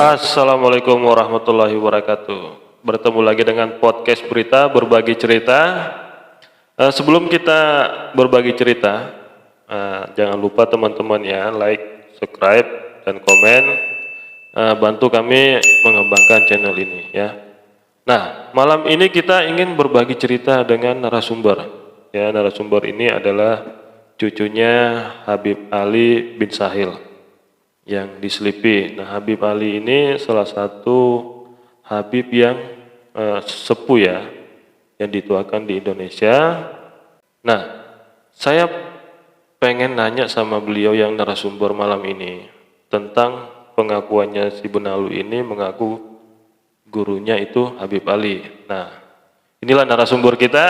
Assalamualaikum warahmatullahi wabarakatuh. Bertemu lagi dengan podcast berita berbagi cerita. Sebelum kita berbagi cerita, jangan lupa teman-teman ya like, subscribe, dan komen. Bantu kami mengembangkan channel ini ya. Nah, malam ini kita ingin berbagi cerita dengan narasumber. Ya, narasumber ini adalah cucunya Habib Ali bin Sahil yang diselipi. Nah, Habib Ali ini salah satu Habib yang sepuh ya, yang dituakan di Indonesia. Nah, saya pengen nanya sama beliau yang narasumber malam ini tentang pengakuannya si Benalu ini mengaku gurunya itu Habib Ali. Nah, inilah narasumber kita.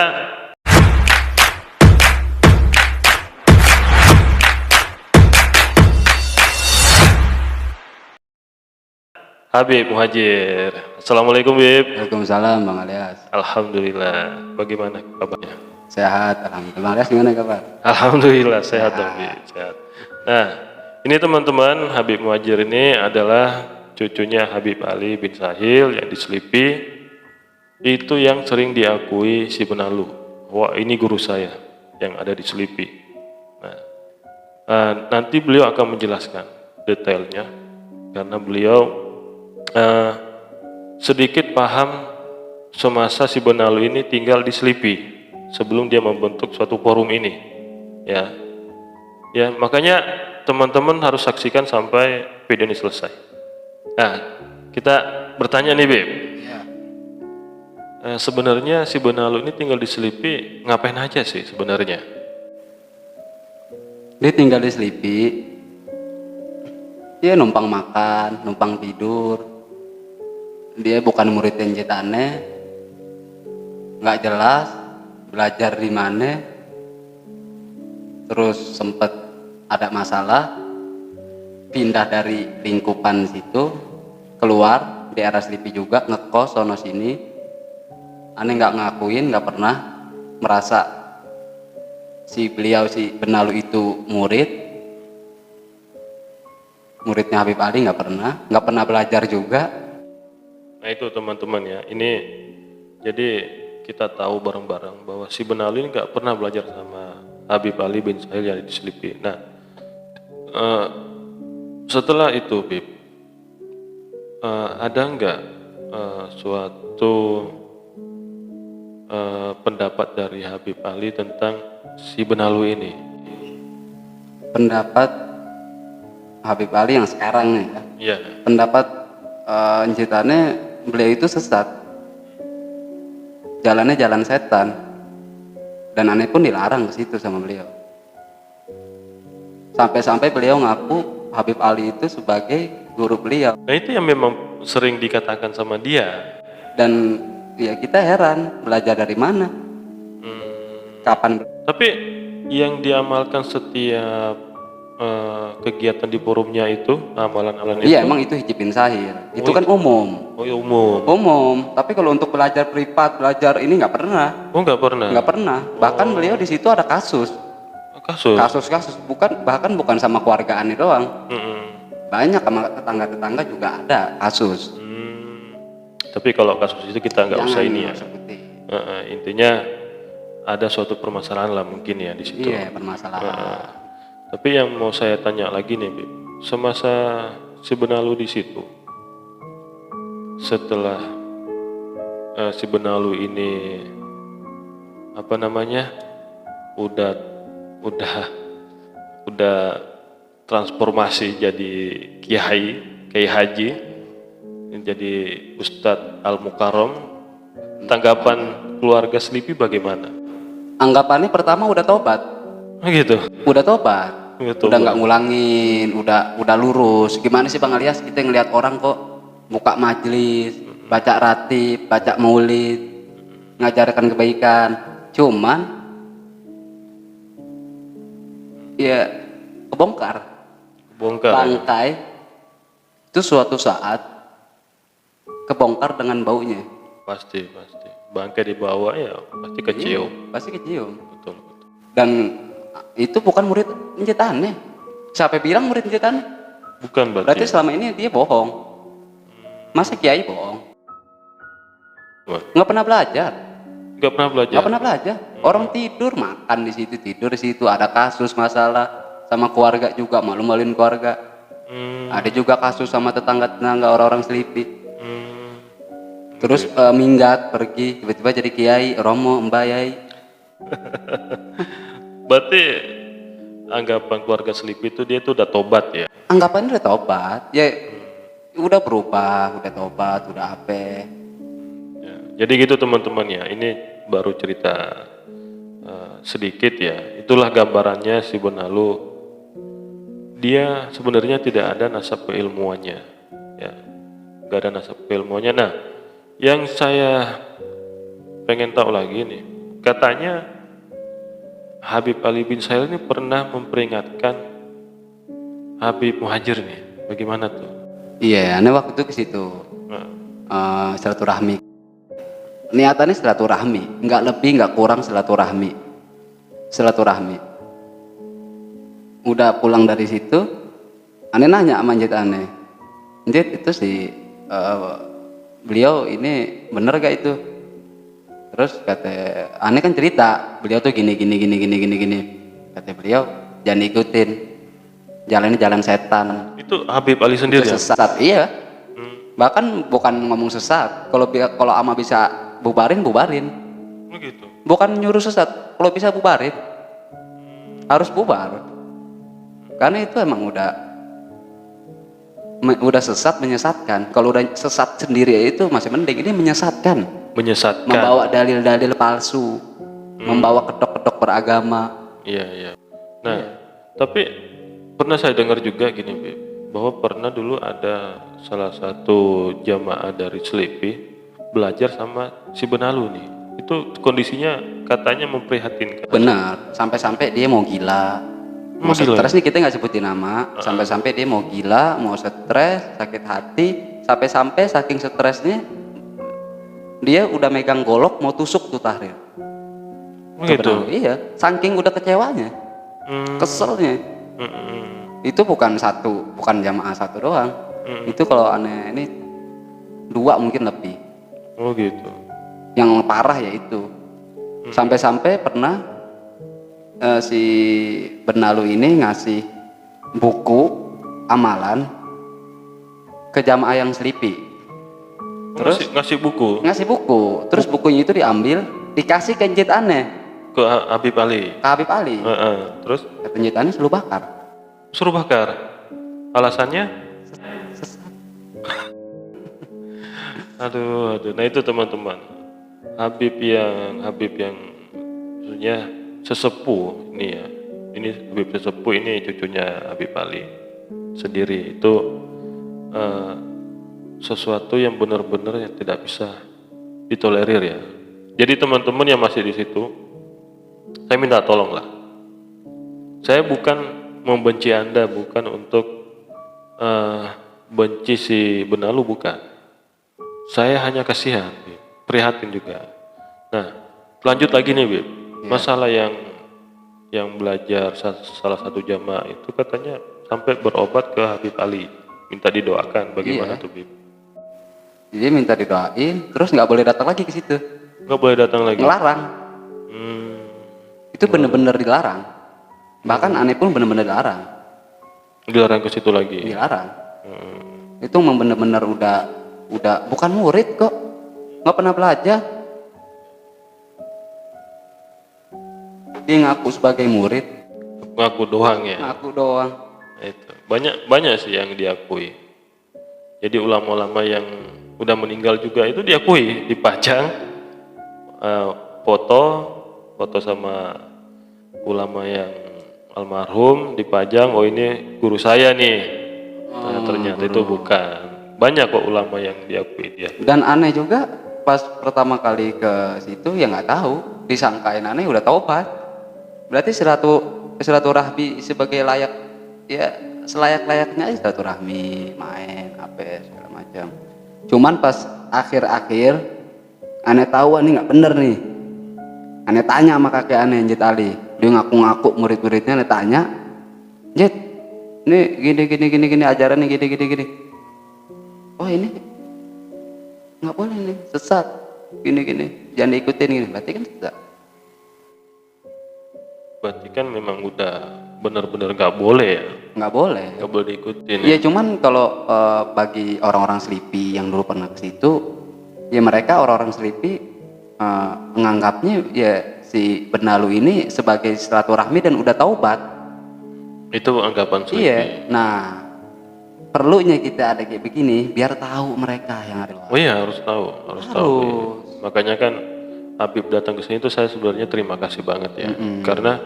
Habib Muhajir. Assalamualaikum, Bib. Waalaikumsalam, Bang Alias. Alhamdulillah. Bagaimana kabarnya? Sehat, alhamdulillah. Bang Alias gimana kabar? Alhamdulillah sehat dong, Bib. Sehat. Nah, ini teman-teman, Habib Muhajir ini adalah cucunya Habib Ali bin Sahil yang diselipi. Itu yang sering diakui si Benalu. Wah, ini guru saya yang ada di Selipi. Nah, nanti beliau akan menjelaskan detailnya karena beliau sedikit paham semasa si Benalu ini tinggal di Selipi sebelum dia membentuk suatu forum ini ya. Ya, makanya teman-teman harus saksikan sampai video ini selesai. Nah, kita bertanya nih, Bib. Ya. Sebenarnya si Benalu ini tinggal di Selipi ngapain aja sih sebenarnya? Dia tinggal di Selipi. Dia numpang makan, numpang tidur. Dia bukan murid Enjetane, nggak jelas belajar di mana. Terus sempet ada masalah, pindah dari lingkupan situ, keluar di daerah Selipi juga, ngekos sono sini. Aneh nggak ngakuin, nggak pernah merasa si Benalu itu muridnya Habib Ali, nggak pernah belajar juga. Nah itu teman-teman ya, ini jadi kita tahu bareng-bareng bahwa si Benalu ini nggak pernah belajar sama Habib Ali bin Sahil yang di Selipi. Nah, setelah itu, Bib, ada nggak suatu pendapat dari Habib Ali tentang si Benalu ini? Pendapat Habib Ali yang sekarang nih ya. Iya. Pendapat Enjetane, beliau itu sesat, jalannya jalan setan, dan aneh pun dilarang ke situ sama beliau. Sampai-sampai beliau ngaku Habib Ali itu sebagai guru beliau. Nah itu yang memang sering dikatakan sama dia. Dan ya kita heran, belajar dari mana? Kapan? Tapi yang diamalkan setiap kegiatan di forumnya itu, amalan-amalan itu? Iya, emang itu hijib bin Sahil. Itu kan umum. Oh ya umum. Umum. Tapi kalau untuk belajar privat, belajar ini nggak pernah. Oh nggak pernah? Nggak pernah. Bahkan beliau di situ ada kasus. Kasus bahkan bukan sama keluarga aneh doang. Banyak sama tetangga-tetangga juga ada kasus. Tapi kalau kasus itu kita nggak usah ini ya. Intinya ada suatu permasalahan lah mungkin ya di situ. Iya, permasalahan. Tapi yang mau saya tanya lagi nih, Bib, semasa si Benalu di situ, setelah si Benalu ini apa namanya udah transformasi jadi kiai haji, jadi Ustadz Al Mukarram, tanggapan keluarga Selipi bagaimana? Anggapannya pertama udah tobat. Gitu. Udah tobat. Udah nggak ngulangin, udah lurus. Gimana sih Bang Alias, kita ngelihat orang kok buka majelis, baca ratib, baca maulid, ngajarkan kebaikan, cuman ya kebongkar bangkai itu suatu saat kebongkar dengan baunya. Pasti bangkai dibawa ya pasti kecium. Pasti kecium. Betul. Dan itu bukan murid Enjetane. Siapa bilang murid Enjetane? Bukan berarti. Berarti selama ini dia bohong. Masa kiai bohong? Wah, Nggak pernah belajar. nggak pernah belajar. Nggak pernah belajar. Orang tidur, makan di situ, tidur di situ. Ada kasus masalah sama keluarga juga, malu-maluin keluarga. Hmm, Ada juga kasus sama tetangga-tetangga orang-orang Selipi. hmm. Terus minggat, pergi, tiba-tiba jadi kiai, romo, mbayai. Berarti anggapan keluarga Selipi itu dia tuh udah tobat ya? Anggapannya udah tobat. Ya udah berubah, udah tobat, udah apa. Ya, jadi gitu teman-teman ya, ini baru cerita sedikit ya. Itulah gambarannya si Benalu. Dia sebenarnya tidak ada nasab keilmuannya, ya, nggak ada nasab keilmuannya. Nah, yang saya pengen tahu lagi nih, katanya Habib Ali bin Sail ini pernah memperingatkan Habib Muhajir nih, bagaimana tuh? Iya, aneh waktu itu ke situ. Nah, Silaturahmi. Niatannya silaturahmi, nggak lebih nggak kurang silaturahmi. Udah pulang dari situ, aneh nanya sama Njit aneh, Njit itu si beliau ini bener gak itu? Terus kata aneh kan cerita, beliau tuh gini. Kata beliau jangan ikutin, jalannya jalan setan. itu Habib Ali sendiri Itu ya? sesat, iya. Hmm, Bahkan bukan ngomong sesat. Kalau ama bisa bubarin. begitu. Bukan nyuruh sesat. Kalau bisa bubarin, harus bubar. Karena itu emang udah sesat, menyesatkan. Kalau udah sesat sendiri itu masih mending. Ini menyesatkan, Menyesatkan. membawa dalil-dalil palsu, membawa kedok-kedok beragama. Iya, iya. Nah, tapi pernah saya dengar juga gini, Bib, bahwa pernah dulu ada salah satu jamaah dari Selipi belajar sama si Benalu nih. Itu kondisinya katanya memprihatinkan. Benar, sampai-sampai dia mau gila. Mau Gila. stres nih, kita nggak sebutin nama. Sampai-sampai dia mau gila, mau stres, sakit hati. Sampai-sampai saking stresnya dia udah megang golok mau tusuk tuh Tahrir. Begitu. Iya, saking udah kecewanya, Hmm, keselnya. hmm, hmm, Itu bukan jamaah satu doang. Itu kalau aneh ini 2 mungkin lebih. oh gitu. Yang parah ya itu. Sampai-sampai pernah si Benalu ini ngasih buku amalan ke jamaah yang Selipi. Terus ngasih buku ngasih buku, terus bukunya itu diambil, dikasih ke Njit aneh, ke Habib Ali. ke Habib Ali. Terus Kata Njit aneh suruh bakar. suruh bakar. Alasannya? Aduh. Nah itu teman-teman. Habib yang maksudnya sesepuh ini ya. Ini Habib sesepuh ini cucunya Habib Ali sendiri itu sesuatu yang benar-benar yang tidak bisa ditolerir ya. Jadi teman-teman yang masih di situ, saya minta tolonglah. Saya bukan membenci Anda, bukan untuk benci si Benalu, bukan. Saya hanya kasihan, Bib. Prihatin juga. Nah, lanjut lagi nih, Bib. Masalah yang belajar salah satu jamaah itu katanya sampai berobat ke Habib Ali, minta didoakan. Bagaimana tuh, Bib? Jadi minta didoain, terus nggak boleh datang lagi ke situ, Nggak boleh datang lagi. ngelarang. Hmm, Itu bener-bener dilarang. Bahkan aneh pun bener-bener dilarang. dilarang ke situ lagi. Dilarang. Itu memang bener-bener udah bukan murid kok, nggak pernah belajar. Dia ngaku sebagai murid, Ngaku doang ya. ngaku doang. Nah, itu banyak sih yang diakui. Jadi ulama-ulama yang udah meninggal juga itu diakui, dipajang foto sama ulama yang almarhum, dipajang, oh ini guru saya nih. Nah, ternyata itu bukan. Banyak kok ulama yang diakui dia. Dan aneh juga pas pertama kali ke situ ya nggak tahu, disangkain aneh udah taubat. Berarti silaturahmi sebagai layak, ya selayak-layaknya aja silaturahmi, main apa segala macam. Cuman pas akhir-akhir aneh tahu aneh nggak bener nih. Aneh tanya sama kakek aneh Njit Ali, dia ngaku-ngaku murid-muridnya. Aneh tanya, Njit, ini gini ajarannya gini. Oh ini nggak boleh nih, sesat, gini, jangan diikutin gini, berarti kan sesat. Berarti kan memang udah benar-benar nggak boleh ya, Nggak boleh. nggak boleh diikutin. Iya, cuman kalau bagi orang-orang Selipi yang dulu pernah ke situ, ya mereka orang-orang Selipi menganggapnya ya si Benalu ini sebagai silaturahmi dan udah taubat. Itu anggapan Selipi. Iya. Nah, perlunya kita ada kayak begini biar tahu mereka yang ada. Oh iya, harus tahu, harus tahu. Makanya kan Habib datang ke sini itu saya sebenarnya terima kasih banget ya. Karena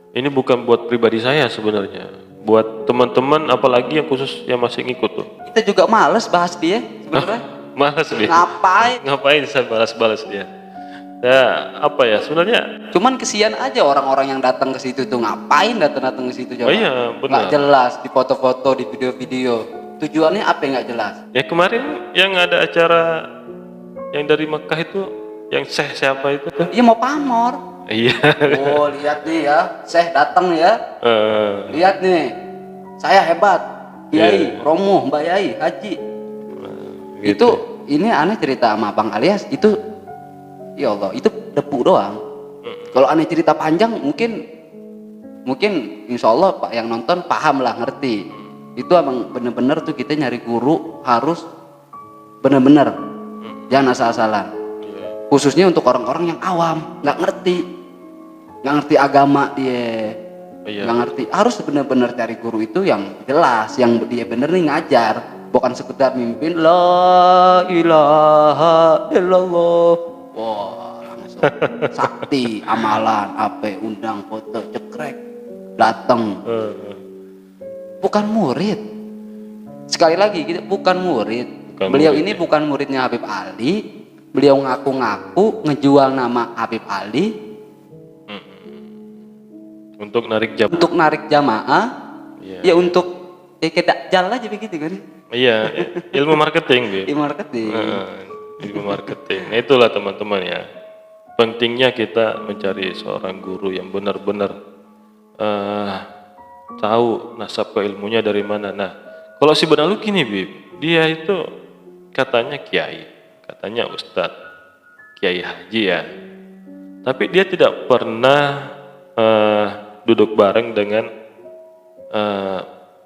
ini bukan buat pribadi saya sebenarnya, buat teman-teman apalagi yang khusus yang masih ngikut tuh. Kita juga males bahas dia sebenarnya. Malas dia. Ngapain? Ngapain saya balas-balas dia? Ya apa ya sebenarnya? Cuman kesian aja orang-orang yang datang ke situ tuh, ngapain datang ke situ coba? Oh iya, benar. Nggak jelas di foto-foto, di video-video. Tujuannya apa yang nggak jelas? Ya kemarin yang ada acara yang dari Mekah itu, yang Syekh siapa itu? Iya mau pamor. Iya. Oh lihat nih ya, Syekh datang ya. Lihat nih, saya hebat. Kiai, Romo, Mbak Yai, Haji. Gitu. Itu ini aneh cerita sama Bang Alias itu, ya Allah itu debu doang. Kalau aneh cerita panjang mungkin insya Allah Pak yang nonton paham lah, ngerti. Itu emang bener-bener tuh kita nyari guru harus bener-bener, jangan asal-asalan. Khususnya untuk orang-orang yang awam, nggak ngerti agama dia, nggak ngerti. Harus bener-bener cari guru itu yang jelas, yang dia bener nih ngajar, bukan sekedar mimpin la ilaha illallah. Wah langsung sakti amalan, apa undang foto cekrek datang. Bukan murid. Sekali lagi kita bukan murid. Beliau ini bukan muridnya Habib Ali. Beliau ngaku-ngaku ngejual nama Habib Ali untuk narik jamaah. Ya untuk kayak Dajjal aja begitu kan. Iya, ilmu marketing, Bib. Ilmu marketing. Nah, itulah teman-teman ya. Pentingnya kita mencari seorang guru yang benar-benar tahu nasab keilmunya dari mana. Nah, kalau si Benalu gini, Bib, dia itu katanya kiai, katanya ustadz, kiai haji ya. Tapi dia tidak pernah duduk bareng dengan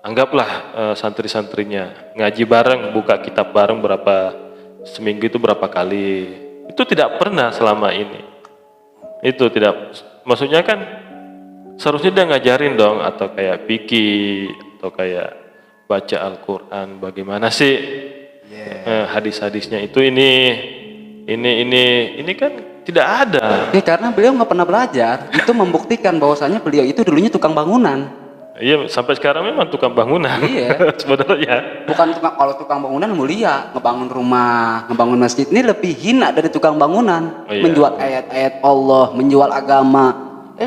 anggaplah santri-santrinya, ngaji bareng, buka kitab bareng seminggu itu berapa kali. Itu tidak pernah selama ini. Itu tidak, maksudnya kan seharusnya dia ngajarin dong, atau kayak fikih atau kayak baca Al-Quran, bagaimana sih hadis-hadisnya itu ini kan tidak ada. Karena beliau nggak pernah belajar. Itu membuktikan bahwasanya beliau itu dulunya tukang bangunan. Iya, sampai sekarang memang tukang bangunan. Iya. Sebenarnya. Bukan kalau tukang bangunan mulia, ngebangun rumah, ngebangun masjid, ini lebih hina dari tukang bangunan. Menjual ayat-ayat Allah, menjual agama.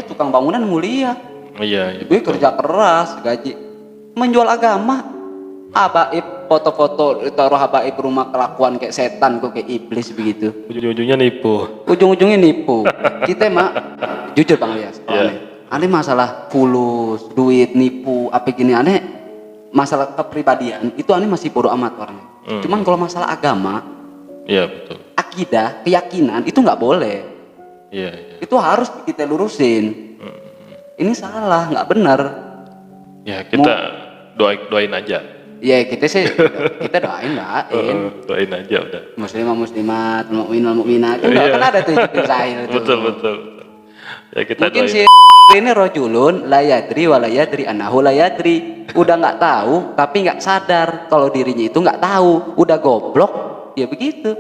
Tukang bangunan mulia. Iya. Gue kerja keras, gaji. Menjual agama. Habaib, foto-foto taruh habaib rumah kelakuan kayak setan, kok kayak iblis begitu. Ujung-ujungnya nipu. Ujung-ujungnya nipu. Kita mah jujur Bang Alias. Aneh masalah fulus, duit, nipu, apa gini aneh. Masalah kepribadian itu aneh masih bodoh amat orangnya. Cuman kalau masalah agama, iya betul. Akidah, keyakinan itu nggak boleh. Iya. Itu harus kita lurusin. Ini salah, nggak benar. Ya kita doain aja. Ya kita doain. Doain aja udah. Muslimat, mukminat. Kan ada tuh sahil itu. Betul. Ya kita mungkin doain. Si ini rojulun la yadri wa la yadri annahu la yadri. Udah nggak tahu tapi nggak sadar kalau dirinya itu nggak tahu. Udah goblok, ya begitu.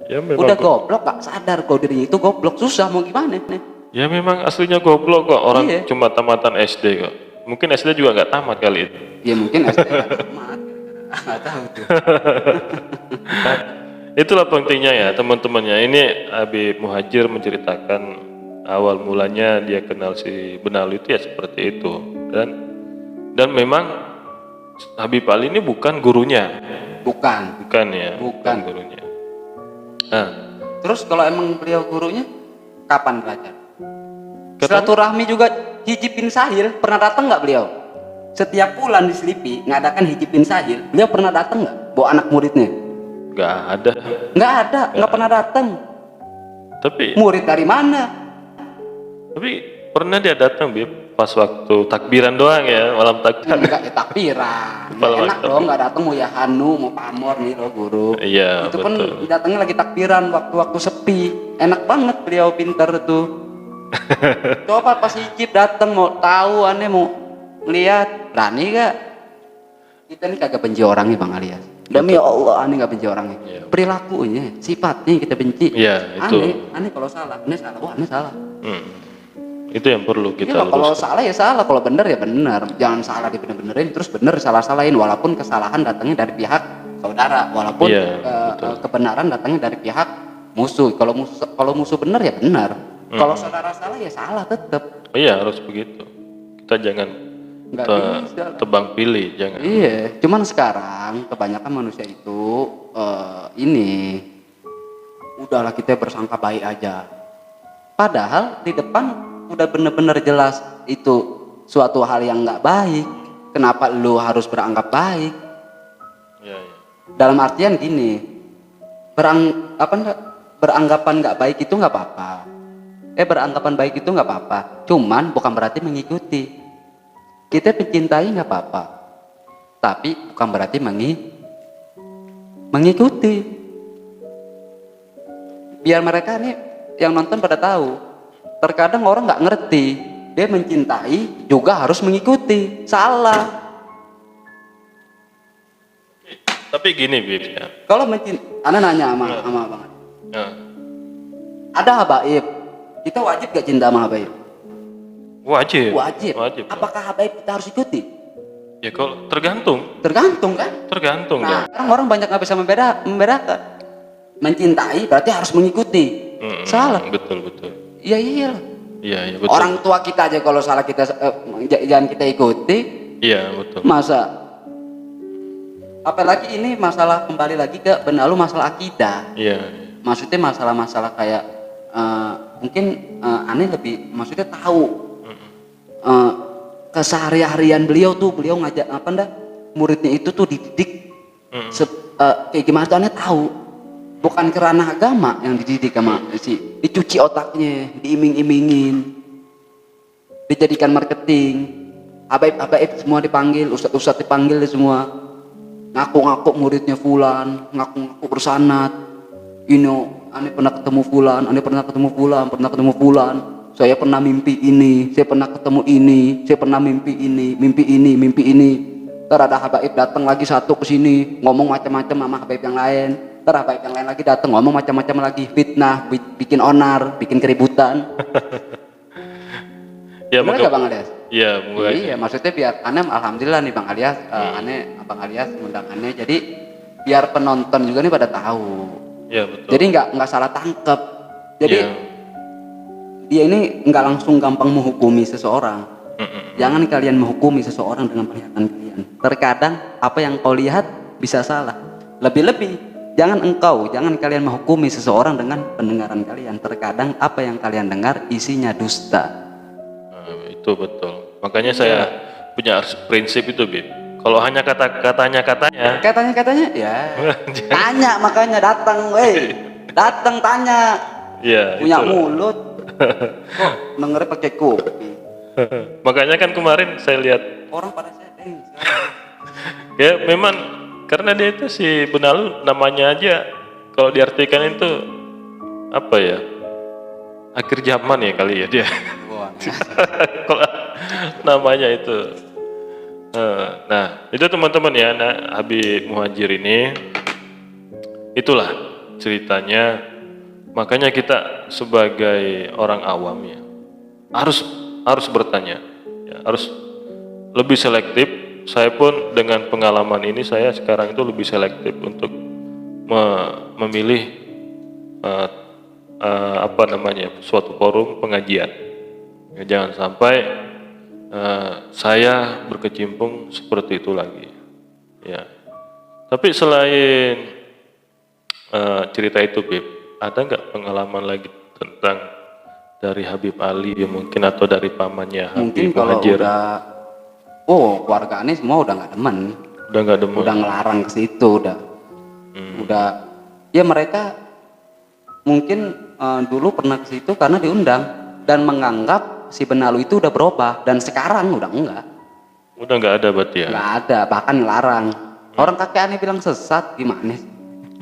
Ya, udah goblok nggak sadar kalau dirinya itu goblok, susah mau gimana nih? Ya memang aslinya goblok kok, orang cuma tamatan SD kok. Mungkin SD juga nggak tamat kali itu. Ya mungkin SD nggak tamat, nggak tahu tuh. Itulah pentingnya ya teman-temannya. Ini Habib Muhajir menceritakan awal mulanya dia kenal si Benalu itu ya seperti itu. Dan memang Habib Ali ini bukan gurunya. Bukan gurunya. Nah, terus kalau emang beliau gurunya, kapan belajar? Silaturahmi juga Hijib bin Sahil pernah datang nggak beliau? Setiap bulan di Selipi ngadakan Hijib bin Sahil, beliau pernah datang nggak? Bawa anak muridnya? Nggak ada. Nggak ada, nggak pernah datang. Tapi Murid dari mana? pernah dia datang Bib pas waktu takbiran doang ya, malam takbiran. Enggak, ya takbiran. Nggak Kepala enak waktu. dong, nggak datang mau ya Hanu, mau pamor nih loh guru. Iya, Itu kan betul. datangnya lagi takbiran waktu-waktu sepi. Enak banget beliau, pinter tuh. Coba pas Icip datang mau tahu aneh mau ngeliat, berani gak? Kita nih kagak benci orangnya Bang Alias. Demi Allah aneh gak benci orangnya. Iya. Perilakunya, sifatnya kita benci. Iya, itu. Aneh kalau salah, aneh salah, wah aneh salah. Itu yang perlu kita Iya, kalau luruskan. salah ya salah, kalau benar ya benar. Jangan salah dibener-benerin, terus benar salah-salahin. Walaupun kesalahan datangnya dari pihak saudara, walaupun Iya, betul. kebenaran datangnya dari pihak musuh. Kalau musuh benar ya benar. Kalau saudara salah ya salah tetap. Iya, harus begitu. Kita jangan Nggak bisa lah. tebang pilih, jangan. Iya, cuman sekarang kebanyakan manusia itu ini udahlah kita bersangka baik aja. Padahal di depan udah bener-bener jelas itu suatu hal yang nggak baik. Kenapa lu harus beranggap baik? Iya, iya. Dalam artian gini, beranggapan nggak baik itu nggak apa-apa. Beranggapan baik itu nggak apa-apa. Cuman bukan berarti mengikuti. Kita mencintai nggak apa-apa, tapi bukan berarti mengikuti. Biar mereka nih yang nonton pada tahu. Terkadang orang nggak ngerti, dia mencintai juga harus mengikuti. Salah. Tapi gini Bib ya. Kalau Ana nanya sama Bang, Ya. ada habaib, kita wajib gak cinta sama habaib? Wajib. Wajib. Wajib. Apakah habaib kita harus ikuti? Ya kalau tergantung. Tergantung kan? Tergantung Nah, dong. sekarang orang banyak nggak bisa membedakan. Mencintai berarti harus mengikuti. Salah. Betul, betul. Iya iya. Iya, iya betul. Orang tua kita aja kalau salah kita jangan kita ikuti. Iya, betul. Masa? Apalagi ini masalah kembali lagi ke benalu masalah akidah. Iya. Maksudnya masalah-masalah kayak mungkin aneh lebih maksudnya tahu keseharian beliau ngajak apa ndak muridnya itu tuh dididik kayak gimana tuh aneh tahu. Bukan kerana agama yang dididik sama dicuci otaknya, diiming-imingin, dijadikan marketing, habaib semua dipanggil, ustadz dipanggil semua, ngaku-ngaku muridnya fulan, ngaku-ngaku bersanad, aneh pernah ketemu fulan, pernah ketemu fulan, saya pernah mimpi ini, saya pernah ketemu ini, saya pernah mimpi ini. Ntar ada habaib datang lagi satu ke sini ngomong macam-macam sama habaib yang lain. Ntar habaib yang lain lagi datang ngomong macam-macam lagi, fitnah, bikin onar, bikin keributan. Ya, Bener gak Bang Alias? Iya, mulai. Iya, maksudnya biar aneh alhamdulillah nih Bang Alias, Bang Alias ngundang aneh, jadi biar penonton juga nih pada tahu. Iya, betul. Jadi nggak salah tangkep. Jadi Iya. dia ini nggak langsung gampang menghukumi seseorang. Jangan kalian menghukumi seseorang dengan penglihatan kalian. Terkadang apa yang kau lihat bisa salah. Lebih-lebih jangan kalian menghukumi seseorang dengan pendengaran kalian. Terkadang apa yang kalian dengar isinya dusta. Itu betul. Makanya saya punya prinsip itu, Bib. Kalau hanya katanya Katanya ya. Tanya makanya datang, datang tanya. Iya, Punya itulah. mulut. Kok dengernya pakai kopi. Makanya kan kemarin saya lihat Orang pada setting. ya memang karena dia itu si Benalu namanya aja kalau diartikan itu apa ya? Akhir zaman ya kali ya dia. Kalau namanya itu. Nah, itu teman-teman ya, Habib Muhajir ini itulah ceritanya. Makanya kita sebagai orang awam ya harus bertanya, ya, harus lebih selektif. Saya pun dengan pengalaman ini saya sekarang itu lebih selektif untuk memilih suatu forum pengajian. Ya, jangan sampai saya berkecimpung seperti itu lagi. Ya. Tapi selain cerita itu, Bib, ada nggak pengalaman lagi tentang dari Habib Ali ya mungkin atau dari pamannya Mungkin Habib kalau Muhajir? keluarga ini semua udah nggak demen. Udah nggak demen. Udah ngelarang ke situ, udah Ya mereka mungkin dulu pernah ke situ karena diundang dan menganggap si Benalu itu udah berubah dan sekarang udah enggak. Udah nggak ada berarti ya? Enggak ada, bahkan larang. Orang kakek aneh bilang sesat gimana sih?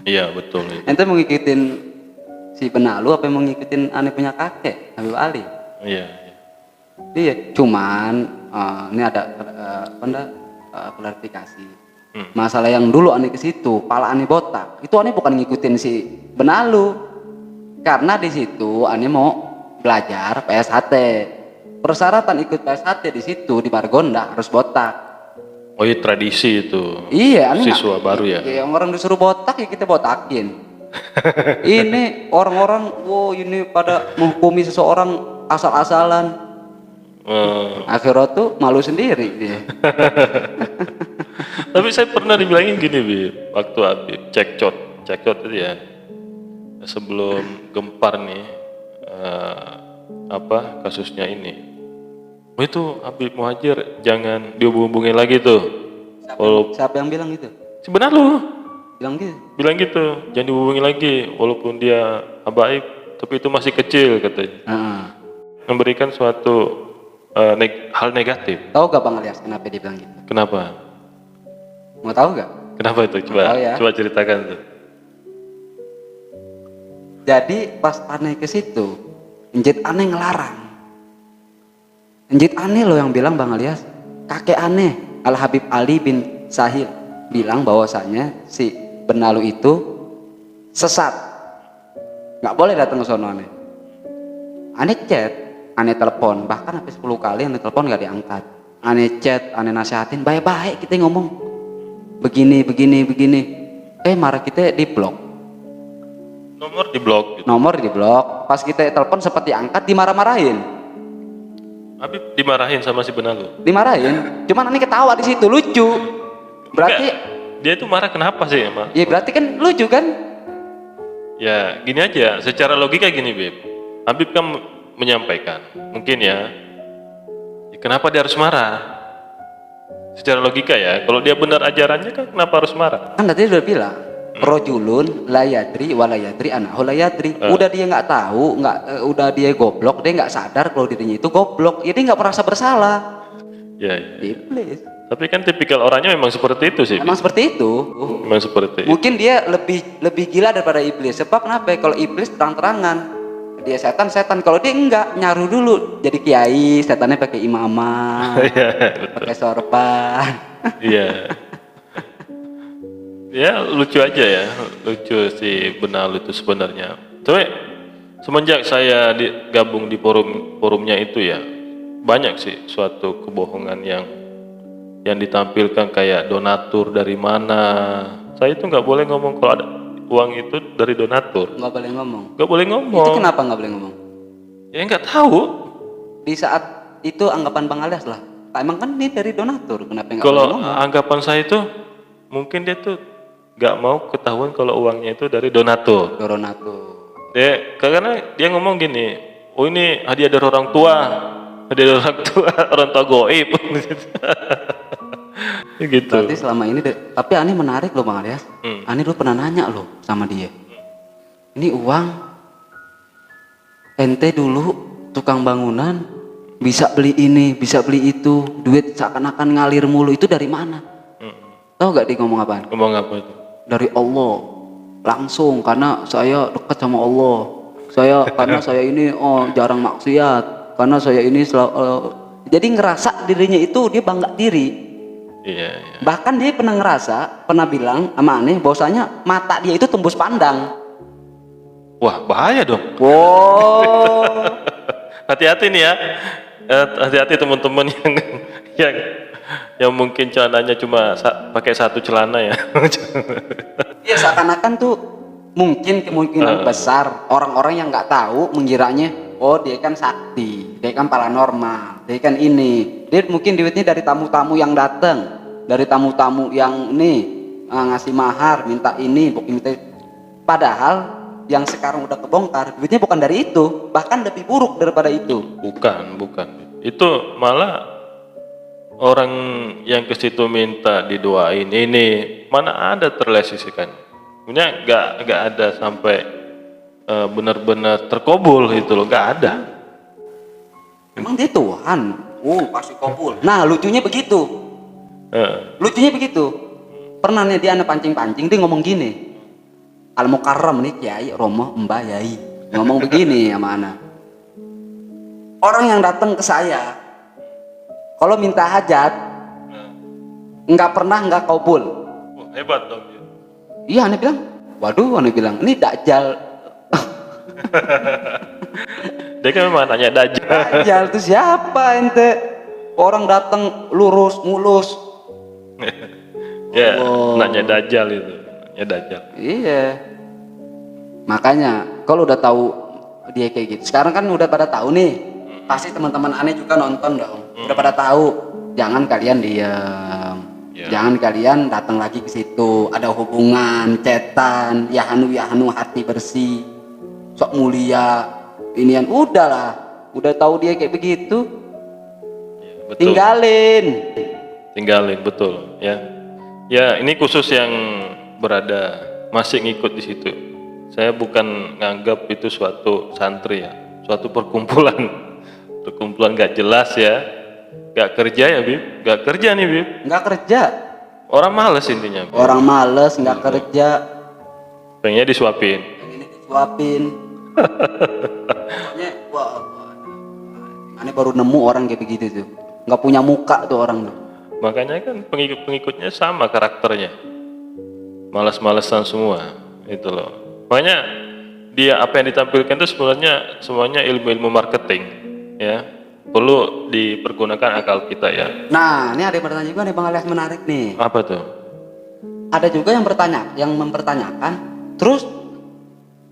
Iya betul. Ente mau ngikutin si Benalu apa mau ngikutin aneh punya kakek Habib Ali? Iya. Iya, cuman ini ada klarifikasi. Masalah yang dulu aneh ke situ, pala aneh botak, itu aneh bukan ngikutin si Benalu, karena di situ aneh mau belajar PSHT. Persyaratan ikut PSHT di situ di Margonda harus botak. Oh iya tradisi itu. Iya, aneh Siswa baru ya. Yang orang disuruh botak ya kita botakin. Ini orang-orang, wow ini pada menghukumi seseorang asal-asalan. Akhirnya tuh malu sendiri dia. Tapi saya pernah dibilangin gini waktu Habib cekcot itu ya. Sebelum gempar nih kasusnya ini. Oh itu Habib Muhajir jangan dihubung-hubungin lagi tuh. Siapa yang bilang gitu? Sebenarnya lu Bilang gitu. jangan dihubungin lagi walaupun dia habaib tapi itu masih kecil katanya. Memberikan suatu hal negatif. Tahu gak Bang Alias kenapa dia bilang gitu? Kenapa? Mau tahu gak? Kenapa itu? Coba ceritakan tuh. Jadi pas aneh ke situ, Njit aneh ngelarang. Njit aneh loh yang bilang Bang Alias. Kakek aneh Al Habib Ali bin Sahil bilang bahwasanya si Benalu itu sesat. Nggak boleh datang ke sono aneh. Aneh chat, aneh telepon, bahkan sampai 10 kali aneh telepon nggak diangkat. Aneh chat, aneh nasihatin, baik-baik kita ngomong. Begini. Marah kita di blok. Nomor di blok. Pas kita telepon seperti angkat dimarah-marahin. Habib dimarahin sama si Benalu. Dimarahin. Cuman aneh ketawa di situ lucu. Berarti dia itu marah kenapa sih emang? Ya berarti kan lucu kan? Ya gini aja, secara logika gini Bib. Habib kan menyampaikan, mungkin ya, kenapa dia harus marah? Secara logika ya, kalau dia benar ajarannya kan kenapa harus marah? Kan tadi udah bilang, rojulun layadri walayadri anahu layadri. Udah dia nggak tahu, udah dia goblok, dia nggak sadar kalau dirinya itu goblok, jadi nggak merasa bersalah. Ya. Iblis. Tapi kan tipikal orangnya memang seperti itu sih. Memang seperti itu. Memang seperti itu. Mungkin dia lebih gila daripada iblis. Sebab kenapa? Kalau iblis terang-terangan, dia setan. Kalau dia enggak, nyaru dulu jadi kiai, setannya pakai imamah, pakai sorban. Iya. Ya lucu aja ya, lucu si Benalu itu sebenarnya. Tapi semenjak saya gabung di forumnya itu ya, banyak sih suatu kebohongan yang ditampilkan kayak donatur dari mana. Saya itu nggak boleh ngomong kalau ada uang itu dari donatur. Nggak boleh ngomong. Nggak boleh ngomong. Itu kenapa nggak boleh ngomong? Ya nggak tahu. Di saat itu anggapan Bang Alias lah. Emang kan ini dari donatur, kenapa nggak boleh ngomong? Kalau anggapan saya itu mungkin dia tuh nggak mau ketahuan kalau uangnya itu dari donatur. Karena dia ngomong gini, oh ini hadiah dari orang tua, orang tua goib. Gitu. Berarti selama ini, tapi Ani menarik loh Bang Alias. Ani dulu pernah nanya loh sama dia. Ini uang ente dulu tukang bangunan bisa beli ini, bisa beli itu, duit seakan-akan ngalir mulu, itu dari mana? Tahu gak dia ngomong apaan? Ngomong apa itu? Dari Allah langsung, karena saya dekat sama Allah. Karena saya ini jarang maksiat, karena saya ini jadi ngerasa dirinya itu dia bangga diri. Iya. Bahkan dia pernah bilang sama aneh bahwasanya mata dia itu tembus pandang. Wah bahaya dong. Wow. Hati-hati nih ya. Hati-hati teman-teman yang mungkin celananya cuma pakai satu celana ya. Iya seakan-akan tuh mungkin kemungkinan besar orang-orang yang nggak tahu mengiranya dia kan sakti, dia kan paranormal, dia kan ini. Dia mungkin duitnya dari tamu-tamu yang datang, dari tamu-tamu yang ngasih mahar, minta ini, minta. Padahal yang sekarang udah kebongkar, duitnya bukan dari itu, bahkan lebih buruk daripada itu. Bukan. Itu malah orang yang ke situ minta didoain ini, mana ada terlesisikan. Sebenarnya nggak ada sampai benar-benar terkabul itu loh, nggak ada. Emang dia Tuhan? Pasti kabul. Nah lucunya begitu. Lucunya begitu. Pernah nih dia anak pancing-pancing, dia ngomong gini. Al Mukarram nih Kiai Romo Mbah Yai ngomong begini sama anak. Orang yang datang ke saya, kalau minta hajat, nggak pernah nggak kabul. Hebat dong dia. Iya, aneh bilang, waduh, aneh bilang, ini dajjal. Dia kan memang nanya Dajjal. Dajjal itu siapa ente? Orang datang lurus, mulus. Ya, Oh. nanya Dajjal itu. Nanya Dajjal. Iya. Makanya, kalau udah tahu dia kayak gitu, sekarang kan udah pada tahu nih. Pasti teman-teman aneh juga nonton dong. Udah pada tahu. Jangan kalian diam. Ya. Jangan kalian datang lagi ke situ. Ada hubungan, cetan, yahanu hati bersih, sok mulia. Inian udahlah. Udah tahu dia kayak begitu, Ya, betul. tinggalin. Betul ya. Ya, ini khusus yang berada masih ngikut di situ. Saya bukan nganggap itu suatu santri ya, suatu perkumpulan nggak jelas ya, nggak kerja ya Bib, nggak kerja nih Bib, Nggak kerja. orang males intinya, Bib. Orang males, nggak kerja. Pengennya disuapin. Ini disuapin. Pokoknya, wah, aneh baru nemu orang kayak begitu tuh. Nggak punya muka tuh orang tuh. Makanya kan pengikut-pengikutnya sama karakternya, malas-malesan semua, itu loh. Makanya dia apa yang ditampilkan itu sebenarnya semuanya ilmu-ilmu marketing, ya. Perlu dipergunakan akal kita ya. Nah, ini ada yang bertanya juga nih Bang Alias, menarik nih. Apa tuh? Ada juga yang mempertanyakan, terus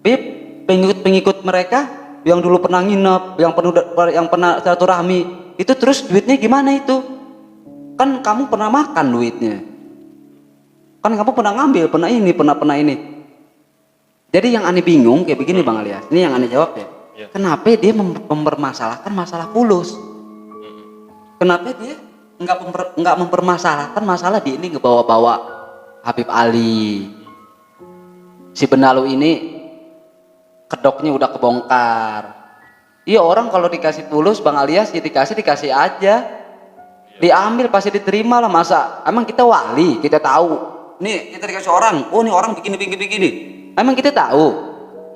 Bib, pengikut-pengikut mereka yang dulu pernah nginep, yang pernah silaturahmi, itu terus duitnya gimana itu? Kan kamu pernah makan duitnya. Kan kamu pernah ngambil, pernah ini. Jadi yang aneh bingung kayak begini Bang Alias. Ini yang aneh jawab ya. Ya. Kenapa dia mempermasalahkan masalah fulus? Kenapa dia nggak mempermasalahkan masalah di ini ngebawa-bawa Habib Ali? Si Benalu ini kedoknya udah kebongkar. Iya, orang kalau dikasih fulus Bang Alias ya dikasih aja. Diambil pasti diterima lah, masa emang kita wali, kita tahu. Nih kita dikasih orang, oh nih orang begini. Emang kita tahu?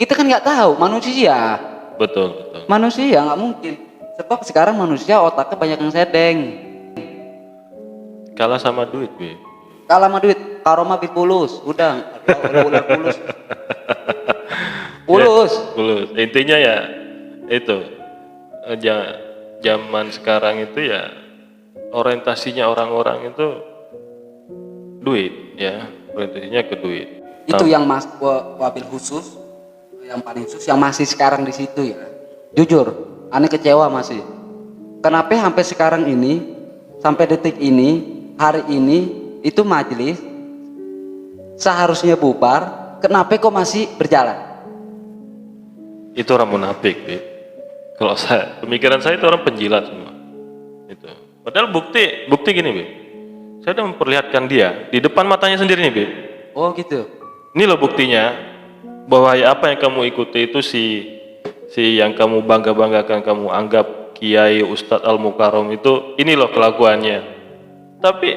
Kita kan nggak tahu, manusia. Betul. Manusia nggak mungkin. Sebab sekarang manusia otaknya banyak yang sedeng. Kalah sama duit, Bib. Kalah sama duit, karoma fulus, udah fulus. Fulus. Fulus. Intinya ya itu zaman sekarang itu ya orientasinya orang-orang itu duit ya, orientasinya ke duit. Itu yang wabil khusus, yang paling khusus yang masih sekarang di situ ya. Jujur, aneh kecewa masih. Kenapa sampai sekarang ini, sampai detik ini, hari ini itu majelis seharusnya bubar, kenapa kok masih berjalan? Itu orang munafik, Bib. Kalau pemikiran saya itu orang penjilat semua. Itu. Padahal bukti gini, Bib. Saya udah memperlihatkan dia di depan matanya sendiri nih, Bib. Oh gitu. Ini loh buktinya bahwa apa yang kamu ikuti itu si yang kamu banggakan, kamu anggap Kiai Ustadz Al Mukarram itu, ini loh kelakuannya. Tapi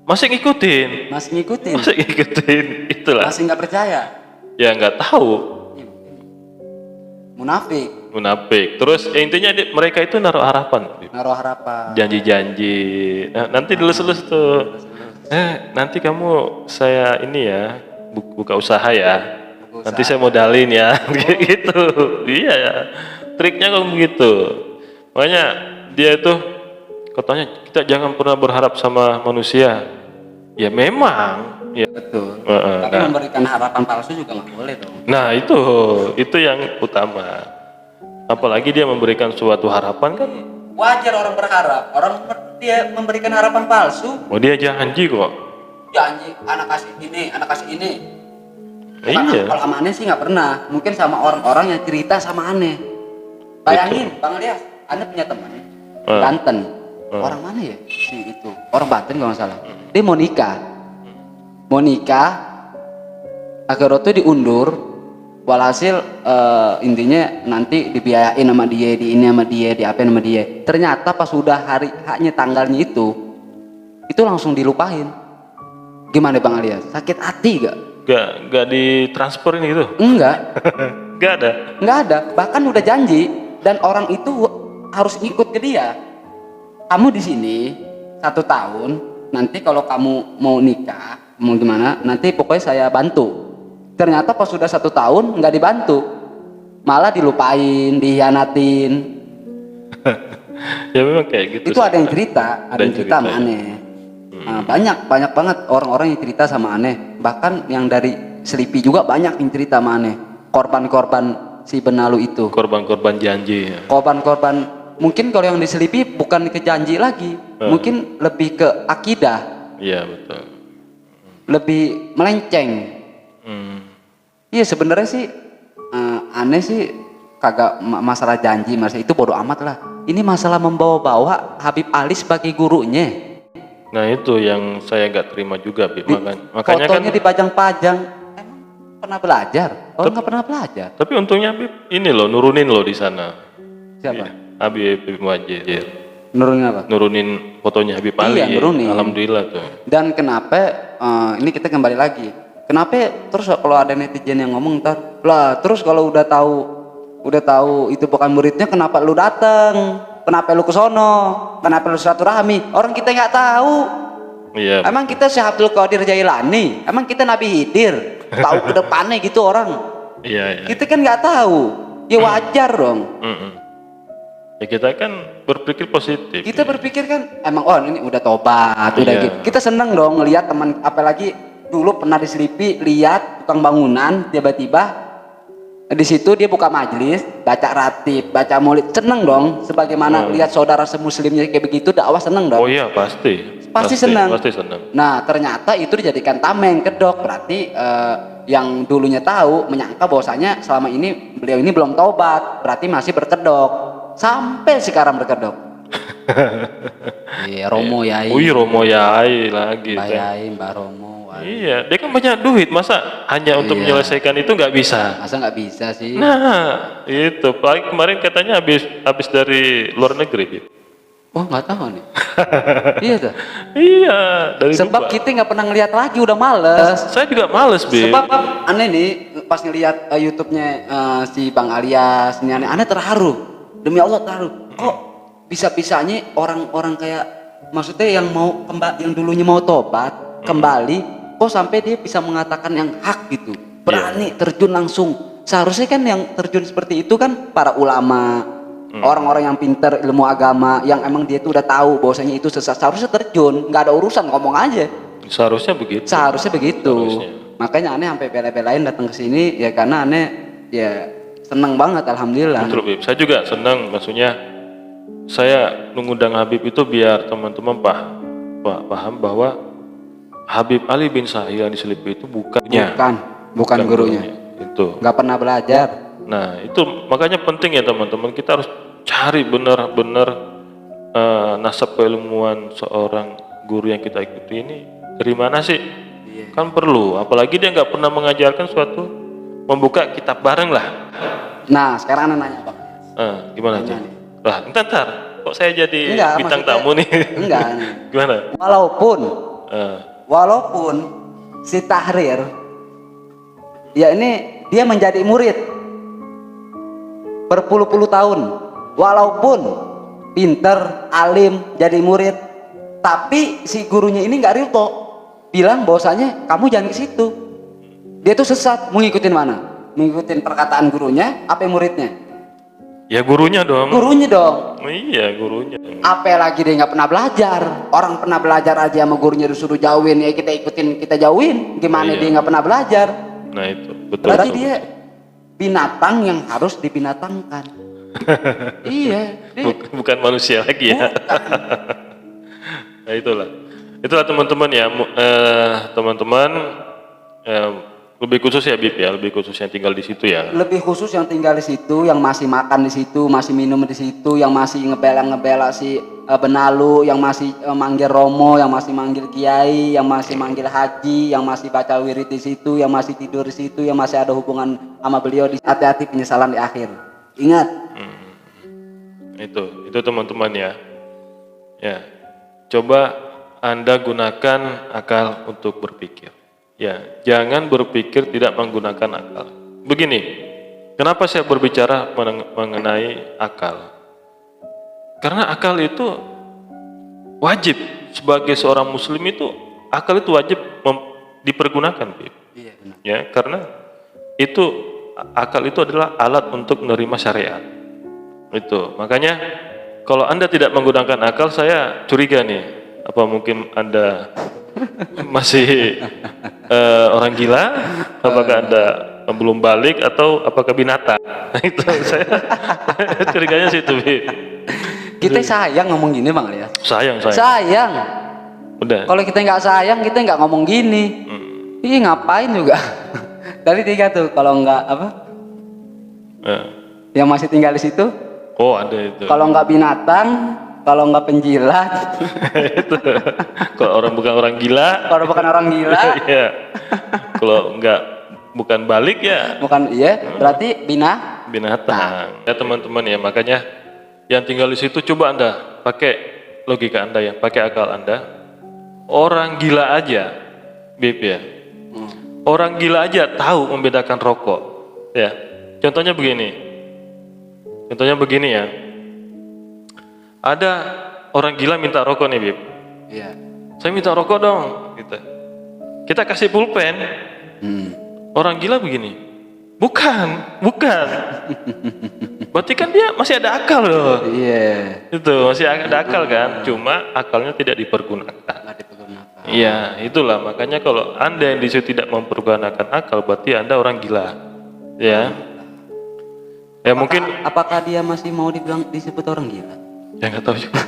masih ngikutin. Itulah. Masih nggak percaya. Ya nggak tahu. Munafik. Terus intinya mereka itu naruh harapan. Naruh harapan. Janji-janji. Nah, nanti dilus-lus tuh. Nanti kamu saya ini ya buka usaha ya. Nanti saya modalin ya. Gitu. Iya ya. Triknya kok begitu. Makanya dia itu katanya kita jangan pernah berharap sama manusia. Ya memang. Ya. Betul. Tapi memberikan harapan palsu juga nggak boleh dong. Nah itu yang utama. Apalagi dia memberikan suatu harapan kan. Wajar orang berharap. Dia memberikan harapan palsu. Oh dia janji kok. Janji anak kasih ini. Iya. Kalau sama aneh sih nggak pernah. Mungkin sama orang-orang yang cerita sama aneh. Bayangin, Bang Alias, aneh punya teman Banten. Orang mana ya si itu? Orang Banten kalau nggak salah. Dia mau nikah. akhirnya tuh diundur. Walhasil intinya nanti dibiayain sama dia, di ini sama dia, diapain sama dia. Ternyata pas sudah hari haknya tanggalnya itu langsung dilupain. Gimana Bang Alias? Sakit hati gak? Gak ditransferin gitu? Enggak. Gak ada? Enggak ada. Bahkan udah janji dan orang itu harus ikut ke dia. Kamu di sini 1 tahun, nanti kalau kamu mau nikah, mau gimana, nanti pokoknya saya bantu. Ternyata pas sudah 1 tahun nggak dibantu, malah dilupain, dihianatin. Ya memang kayak gitu. Itu ada yang cerita, sama aneh. Nah, banyak banget orang-orang yang cerita sama aneh. Bahkan yang dari Selipi juga banyak yang cerita sama aneh. Korban-korban si Benalu itu. Korban-korban janji. Ya. Korban-korban mungkin kalau yang di Selipi bukan ke janji lagi, mungkin lebih ke akidah. Iya betul. Lebih melenceng. Iya sebenarnya sih aneh sih kagak masalah janji, masalah itu bodo amat lah. Ini masalah membawa-bawa Habib Ali sebagai gurunya. Nah itu yang saya nggak terima juga, Bib. Makanya fotonya kan dipajang-pajang. Emang pernah belajar? Nggak pernah belajar. Tapi untungnya Bib ini loh nurunin loh di sana. Siapa? Habib Muhajir. Nurunin apa? Nurunin fotonya Habib Ali. Iya, nurunin. Alhamdulillah tuh. Dan kenapa ini kita kembali lagi. Kenapa terus kalau ada netizen yang ngomong ntar lah, terus kalau udah tahu itu bukan muridnya, kenapa lu datang? Kenapa lu ke sono? Kenapa lu silaturahmi? Orang kita nggak tahu. Iya. Emang kita Syekh Abdul Qadir Jailani? Emang kita Nabi Khidir? Tahu ke depannya gitu orang? Iya. Kita kan nggak tahu. Ya wajar dong. Ya kita kan berpikir positif. Kita berpikir kan emang ini udah tobat, udah Iya. gitu. Kita seneng dong ngelihat teman, apalagi dulu pernah di Selipi lihat tukang bangunan, tiba-tiba di situ dia buka majelis, baca ratib, baca maulid, seneng dong. Sebagaimana lihat saudara semuslimnya kayak begitu, dakwah seneng dong. Oh iya pasti. Pasti seneng. Pasti seneng. Nah ternyata itu dijadikan tameng, kedok. Berarti yang dulunya tahu menyangka bahwasanya selama ini beliau ini belum taubat, berarti masih berkedok. Sampai sekarang berkedok. Iya, Romo Yai. Wih Romo Yai lagi. Mbak Yai, Mbak Romo. Iya, dia kan banyak duit, masa hanya untuk menyelesaikan itu nggak bisa? Masa nggak bisa sih? Nah, itu paling kemarin katanya habis dari luar negeri. Gitu. Oh nggak tahu nih. Iya tuh. Iya, dari Sebab Dubai. kita nggak pernah ngeliat lagi, udah males. Saya juga males, Bi. Sebab aneh nih, pas ngeliat YouTube-nya si Bang Alias, ini aneh terharu. Demi Allah terharu. Kok bisa-bisanya orang-orang kayak, maksudnya yang mau yang dulunya mau tobat kembali, kok sampai dia bisa mengatakan yang hak gitu, berani terjun langsung. Seharusnya kan yang terjun seperti itu kan para ulama, orang-orang yang pinter ilmu agama, yang emang dia tuh udah tahu bahwasanya itu sesat, seharusnya terjun, nggak ada urusan, ngomong aja. Seharusnya begitu. Seharusnya begitu. Seharusnya. Makanya aneh sampai bela-belain datang ke sini ya karena aneh ya seneng banget, alhamdulillah. Betul, Bib. Saya juga senang, maksudnya saya mengundang Habib itu biar teman-teman paham bahwa Habib Ali bin Sahih yang di Selipi itu bukan gurunya. Itu. Nggak pernah belajar. Nah, itu makanya penting ya teman-teman, kita harus cari benar-benar nasab keilmuan seorang guru yang kita ikuti ini dari mana sih? Iya. Kan perlu, apalagi dia nggak pernah mengajarkan suatu membuka kitab bareng lah. Nah, sekarang Anda nanya Bang. Gimana tuh? Lah, ntar, kok saya jadi bintang tamu nih? Enggak. Gimana? Walaupun si Tahrir, ya ini dia menjadi murid berpuluh-puluh tahun, walaupun pinter, alim, jadi murid, tapi si gurunya ini nggak ridho, bilang bahwasanya kamu jangan ke situ. Dia tuh sesat, mau ngikutin mana? Mengikutin perkataan gurunya, apa muridnya? Ya gurunya dong. Gurunya dong. Oh, iya gurunya. Apalagi dia nggak pernah belajar. Orang pernah belajar aja sama gurunya disuruh jauhin, ya kita ikutin, kita jauhin. Gimana dia nggak pernah belajar? Nah itu betul. Berarti dia binatang yang harus dibinatangkan. Iya. Bukan manusia lagi ya. Nah itulah teman-teman ya, teman-teman Lebih khusus ya Bib ya, lebih khusus yang tinggal di situ ya. Lebih khusus yang tinggal di situ, yang masih makan di situ, masih minum di situ, yang masih ngebela si benalu, yang masih manggil romo, yang masih manggil kiai, yang masih manggil haji, yang masih baca wirid di situ, yang masih tidur di situ, yang masih ada hubungan sama beliau. Hati-hati penyesalan di akhir. Ingat. Itu teman-teman ya. Ya, coba Anda gunakan akal untuk berpikir. Ya, jangan berpikir tidak menggunakan akal. Begini, kenapa saya berbicara mengenai akal? Karena akal itu wajib sebagai seorang muslim itu, akal itu wajib dipergunakan, Bib. Iya, benar. Ya, karena itu akal itu adalah alat untuk menerima syariat. Itu, makanya kalau Anda tidak menggunakan akal, saya curiga nih, apa mungkin Anda masih orang gila, apakah Anda belum balik atau apakah binatang? Itu saya curiganya situ, Bi. Kita sayang ngomong gini Bang Alias. Sayang. Sayang. Udah. Kalau kita nggak sayang, kita nggak ngomong gini. Ih, ngapain juga? Dari 3 tuh, kalau nggak apa? Yang masih tinggal di situ? Oh, ada itu. Kalau nggak binatang, kalau nggak penjilat. Itu. Kalau orang bukan orang gila. Kalau bukan orang gila. Iya. Kalau bukan balik ya. Bukan, iya. Berarti Binatang. Ya teman-teman ya, makanya yang tinggal di situ coba Anda pakai logika Anda ya, pakai akal Anda. Orang gila aja, Bib ya. Orang gila aja tahu membedakan rokok. Ya. Contohnya begini ya. Ada orang gila minta rokok nih, Bib. Iya. Saya minta rokok dong, gitu. Kita kasih pulpen. Orang gila begini. Bukan. Berarti kan dia masih ada akal loh. Iya. Itu masih ada akal kan, cuma akalnya tidak dipergunakan. Nggak dipergunakan. Iya, itulah makanya kalau Anda yang di situ tidak mempergunakan akal, berarti Anda orang gila. Ya. Ya mungkin Apakah dia masih mau disebut orang gila? ya nggak tahu juga.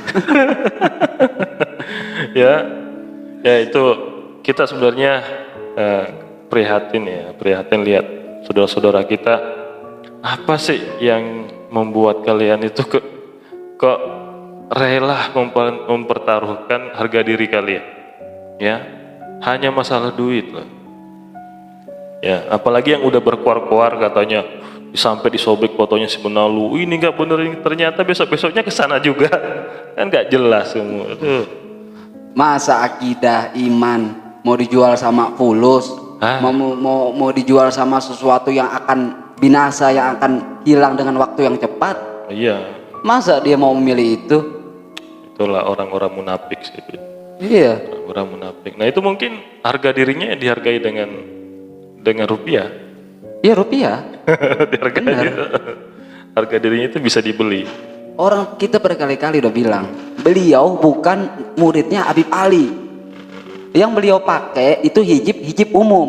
ya itu kita sebenarnya prihatin lihat saudara-saudara kita, apa sih yang membuat kalian itu kok rela mempertaruhkan harga diri kalian, ya hanya masalah duit loh, ya apalagi yang udah berkuar-kuar katanya sampai disobek fotonya si benalu, ini nggak bener, ini ternyata besoknya kesana juga kan nggak jelas semua. Masa akidah iman mau dijual sama fulus, mau dijual sama sesuatu yang akan binasa, yang akan hilang dengan waktu yang cepat? Iya. Masa dia mau memilih itu? Itulah orang-orang munafik sih. Iya. Orang munafik. Nah itu mungkin harga dirinya dihargai dengan rupiah. Iya, rupiah. Harga dirinya itu bisa dibeli. Orang kita berkali-kali udah bilang, beliau bukan muridnya Habib Ali. Yang beliau pakai itu hijab umum.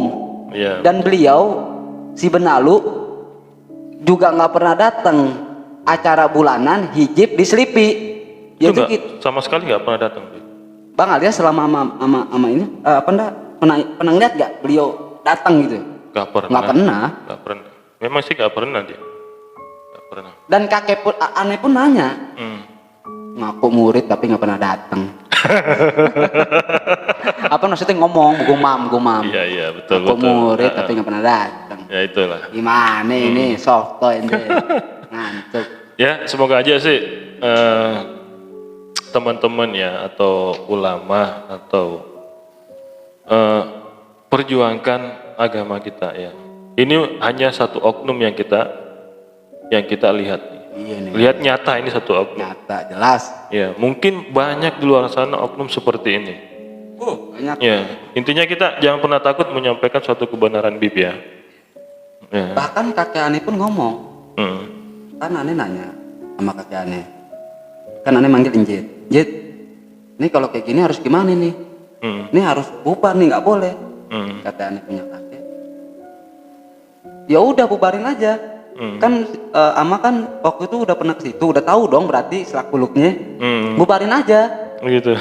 Iya. Dan beliau si benalu juga nggak pernah datang acara bulanan hijab diselipi. Itu sama sekali nggak pernah datang. Bang Alias selama ama ini pernah lihat nggak beliau datang gitu? Nggak pernah. Memang sih nggak pernah dia. Nggak pernah. Dan kakek pun aneh pun nanya, ngaku murid tapi nggak pernah datang. Apa maksudnya ngomong gumam. Iya betul. Ngaku murid tapi nggak pernah datang. Ya itulah. Gimana ini softo ini ngantuk. Ya semoga aja sih teman-teman ya atau ulama atau perjuangkan agama kita ya. Ini hanya satu oknum yang kita lihat. Iya nih. Lihat nyata ini satu oknum. Nyata jelas. Ya, mungkin banyak di luar sana oknum seperti ini. Banyak. Ya, intinya kita jangan pernah takut menyampaikan suatu kebenaran, Bib ya. Ya. Bahkan kakek Ane pun ngomong. Kan Ane nanya sama kakek Ane. Kan Ane manggil Injit. Injit, ini kalau kayak gini harus gimana nih? Ini harus bubar nih, nggak boleh. Kata Ane punya kakek. Ya udah bubarin aja. Kan Ama kan waktu itu udah pernah ke situ, udah tahu dong berarti selak buluknya. Bubarin aja. Gitu.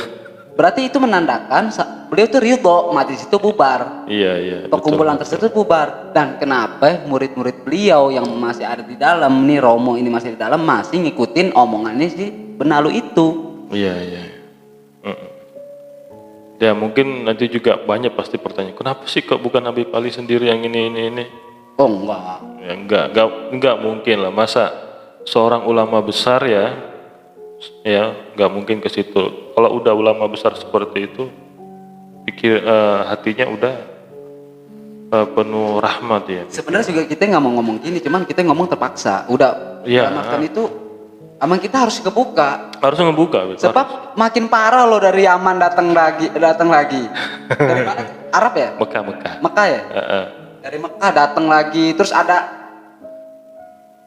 Berarti itu menandakan beliau tuh ridho, mati situ bubar. Iya. Perkumpulan tersebut bubar. Dan kenapa murid-murid beliau yang masih ada di dalam nih, Romo ini masih di dalam, masih ngikutin omongannya si Benalu itu. Iya. Ya mungkin nanti juga banyak pasti pertanyaan, kenapa sih kok bukan Habib Ali sendiri yang ini? Oh enggak. Ya enggak mungkin lah, masa seorang ulama besar ya nggak mungkin ke situ. Kalau udah ulama besar seperti itu, hatinya udah penuh rahmat ya. Sebenarnya juga kita nggak mau ngomong gini, cuman kita ngomong terpaksa. Udah Iya. dalam itu, emang kita harus kebuka. Harus ngebuka. Sebab makin parah loh dari Yaman datang lagi. Dari mana? Arab ya? Mekah. Ya? Dari Mekah datang lagi, terus ada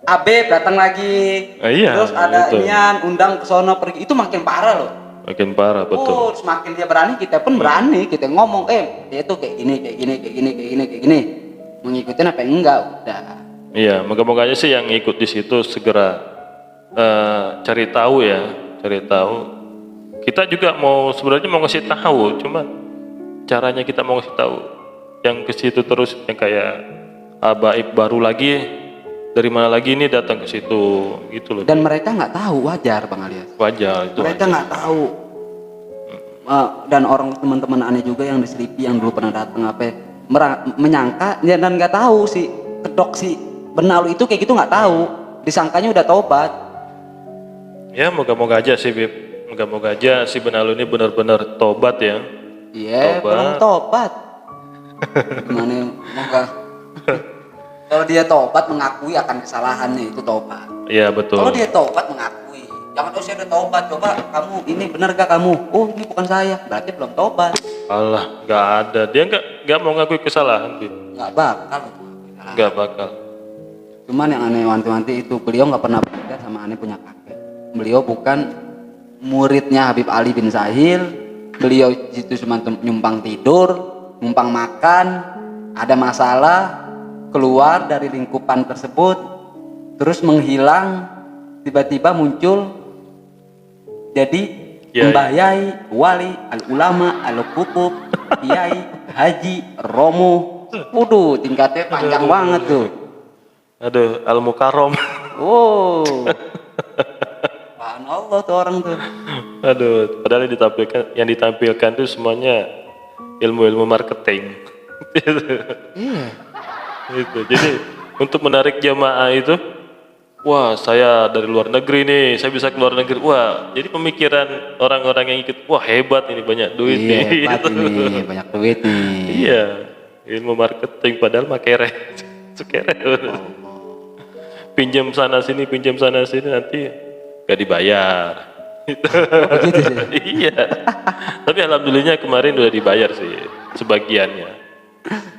Abeb datang lagi, Iya, terus ada betul. Nian undang ke sono pergi, itu makin parah loh. Makin parah, betul. Oh, semakin dia berani, kita pun berani, kita ngomong, dia tuh kayak gini, mengikutin apa yang enggak, udah. Iya, moga-moga aja sih yang ikut di situ segera cari tahu. Kita juga sebenarnya mau ngasih tahu, cuma caranya kita mau ngasih tahu yang ke situ terus, yang kayak Abaib baru lagi, dari mana lagi ini datang ke situ gitu loh. Dan mereka nggak tahu, wajar Bang Alias. Wajar itu. Mereka nggak tahu. Dan orang teman-teman aneh juga yang di Selipi yang dulu pernah datang menyangka dan nggak tahu si kedok si Benalu itu kayak gitu, nggak tahu, disangkanya udah tobat. Ya moga-moga aja sih Bib, moga-moga aja si Benalu ini benar-benar tobat ya. Iya, belum tobat. Gimana moga kalau dia tobat mengakui akan kesalahannya, itu tobat. Iya betul. Kalau dia tobat mengakui, jangan saya udah tobat, coba kamu ini benar gak kamu? Oh ini bukan saya, berarti belum tobat. Allah, nggak ada, dia nggak mau ngakui kesalahan Bib. Nggak bakal. Nggak bakal. Cuman yang aneh wanti-wanti itu, beliau nggak pernah beda sama aneh punya kakek. Beliau bukan muridnya Habib Ali bin Sahil. Beliau itu cuma nyumpang tidur, numpang makan, ada masalah, keluar dari lingkupan tersebut, terus menghilang, tiba-tiba muncul jadi Mbah Yai, Wali, Al-Ulama, Al-Kutub, Kiai, Haji, Romo. Waduh, tingkatnya panjang banget tuh. Aduh, Al-Mukarram. Oh. Subhanallah Allah tuh orang tuh. Aduh, padahal yang ditampilkan tuh semuanya ilmu-ilmu marketing. Iya. Gitu. Jadi untuk menarik jamaah itu, wah saya dari luar negeri nih, saya bisa ke luar negeri. Wah, jadi pemikiran orang-orang yang ikut, wah hebat ini, banyak duit Iya, nih. hebat ini, banyak duit nih. Iya, ilmu marketing padahal makere. Sekere. Pinjam sana sini nanti gak dibayar. Begitu sih. Iya. Tapi alhamdulillahnya kemarin udah dibayar sih sebagiannya.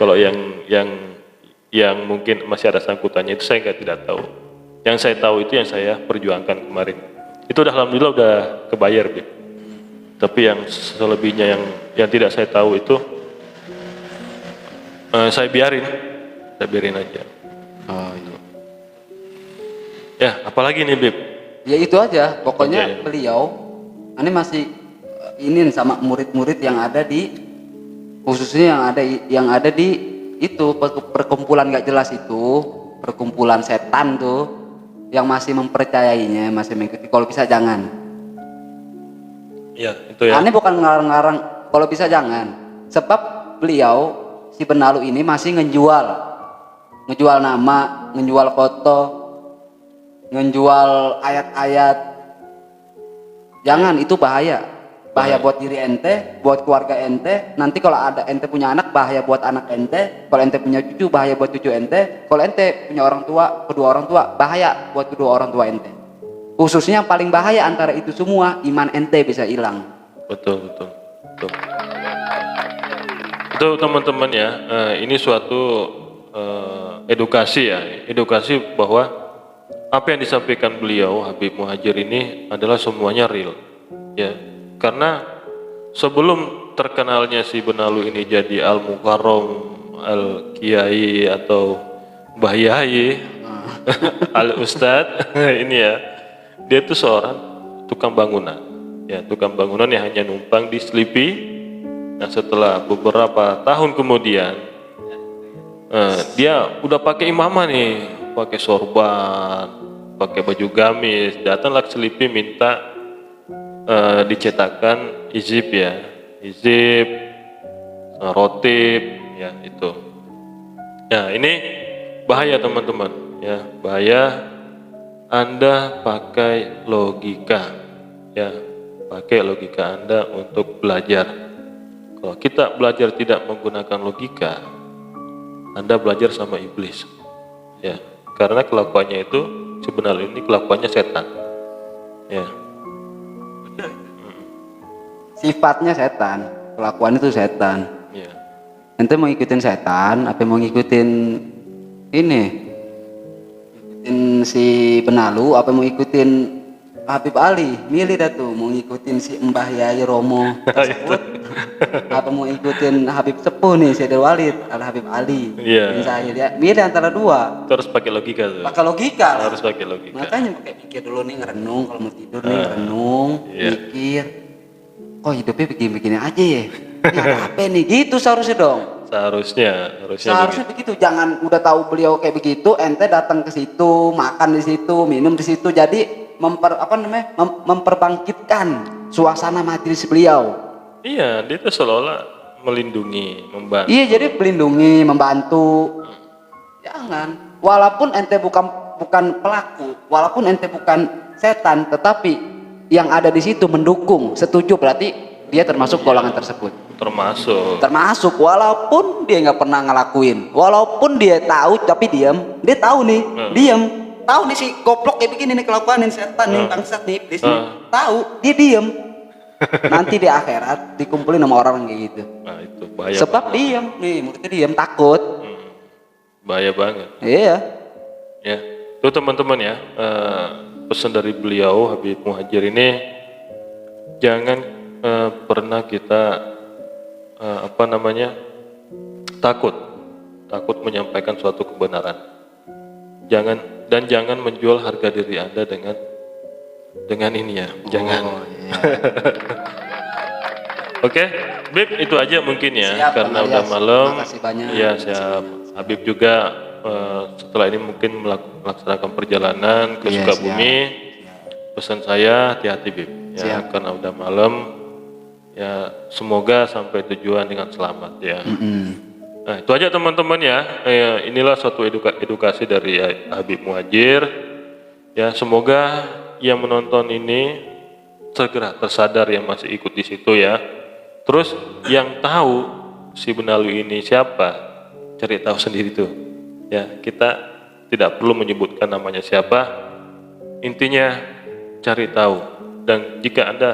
Kalau yang mungkin masih ada sangkutannya itu saya tidak tahu. Yang saya tahu itu yang saya perjuangkan kemarin. Itu udah alhamdulillah udah kebayar, Bi. Tapi yang selebihnya yang tidak saya tahu itu saya biarin aja. Oh iya. Ya, apalagi nih, Bib? Ya itu aja, pokoknya Oke. beliau ini masih ini sama murid-murid yang ada di, khususnya yang ada di itu perkumpulan gak jelas itu, perkumpulan setan tuh, yang masih mempercayainya, masih mengikuti. Kalau bisa jangan. Ya, itu ya. Aneh bukan ngarang-ngarang, kalau bisa jangan. Sebab beliau si Benalu ini masih ngejual nama, ngejual foto, ngejual ayat-ayat. Jangan, itu bahaya buat diri ente, buat keluarga ente. Nanti kalau ada ente punya anak, bahaya buat anak ente. Kalau ente punya cucu, bahaya buat cucu ente. Kalau ente punya kedua orang tua, bahaya buat kedua orang tua ente. Khususnya yang paling bahaya antara itu semua, iman ente bisa hilang. Betul. Itu teman-teman ya, ini suatu edukasi bahwa apa yang disampaikan beliau Habib Muhajir ini adalah semuanya real, ya. Karena sebelum terkenalnya si Benalu ini jadi Al-Mukarram, Al-Kiai atau Mbah Yai, Al-Ustad, ini ya, dia itu seorang tukang bangunan, ya, tukang bangunan yang hanya numpang di Selipi, Nah setelah beberapa tahun kemudian dia udah pakai imamah nih, pakai sorban, pakai baju gamis, datanglah ke Selipi minta dicetakkan hizib ya, hizib, rotib ya itu. Nah ini bahaya teman-teman ya, bahaya Anda pakai logika ya, pakai logika Anda untuk belajar. Kalau kita belajar tidak menggunakan logika, Anda belajar sama iblis ya, karena kelakuannya itu sebenarnya ini kelakuannya setan ya. Sifatnya setan, kelakuan itu setan. Ya. Ente mau ngikutin setan, apa mau ngikutin ini? Ngikutin si Benalu, apa mau ngikutin Habib Ali? Milih dah tuh, mau ngikutin si Mbah Yai Romo tersebut, apa mau ngikutin Habib Sepuh nih, Sayyidul Walid, Al Habib Ali. Iya. bin Zahid ya. Milih antara dua. Terus pakai logika tuh. Pakai logika lah. Harus pakai logika. Makanya pakai pikir dulu nih, ngerenung kalau mau tidur nih, ngerenung, Iya. mikir. Kok hidupnya begini-begini aja ya? Ini ada apa nih? Gitu seharusnya dong. Seharusnya Seharusnya begitu. Jangan udah tahu beliau kayak begitu, ente datang ke situ, makan di situ, minum di situ. Jadi memperbangkitkan suasana majelis beliau. Iya, dia tuh seolah-olah melindungi, membantu. Iya, jadi melindungi, membantu. Jangan. Walaupun ente bukan pelaku, walaupun ente bukan setan, tetapi yang ada di situ mendukung, setuju, berarti dia termasuk golongan tersebut. Termasuk walaupun dia nggak pernah ngelakuin, walaupun dia tahu tapi diam, dia tahu nih, diam, tahu nih si goblok kayak begini nih kelakuanin setan nih, bangsat nih, iblis nih, tahu, dia diam. Nanti di akhirat dikumpulin sama orang kayak gitu. Nah itu bahaya. Sebab diam nih, mulutnya diam, takut. Bahaya banget. Iya. Ya, itu teman-teman ya, pesan dari beliau Habib Muhadjir ini, jangan pernah kita takut menyampaikan suatu kebenaran. Jangan menjual harga diri Anda dengan ini ya, jangan. Oh, iya. Oke, Bib, itu aja mungkin ya. Siap, karena Bang udah Alias. malam. Makasih banyak. Iya, siap. Habib juga setelah ini mungkin melaksanakan perjalanan ke Iya, Sukabumi. Pesan saya hati-hati, Bib. Ya, Siap. karena udah malam. Ya, semoga sampai tujuan dengan selamat ya. Nah, itu aja teman-teman ya. Inilah suatu edukasi dari Habib Muhadjir. Ya, semoga yang menonton ini segera tersadar yang masih ikut di situ ya. Terus yang tahu si Benalu ini siapa, cari tahu sendiri tuh. Ya, kita tidak perlu menyebutkan namanya siapa. Intinya cari tahu. Dan jika Anda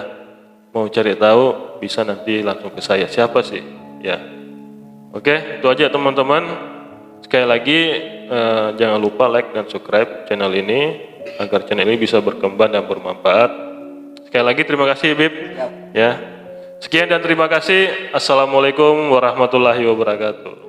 mau cari tahu, bisa nanti langsung ke saya. Siapa sih? Ya. Oke, itu aja teman-teman. Sekali lagi jangan lupa like dan subscribe channel ini agar channel ini bisa berkembang dan bermanfaat. Sekali lagi terima kasih, Bib. Ya. Sekian dan terima kasih. Assalamualaikum warahmatullahi wabarakatuh.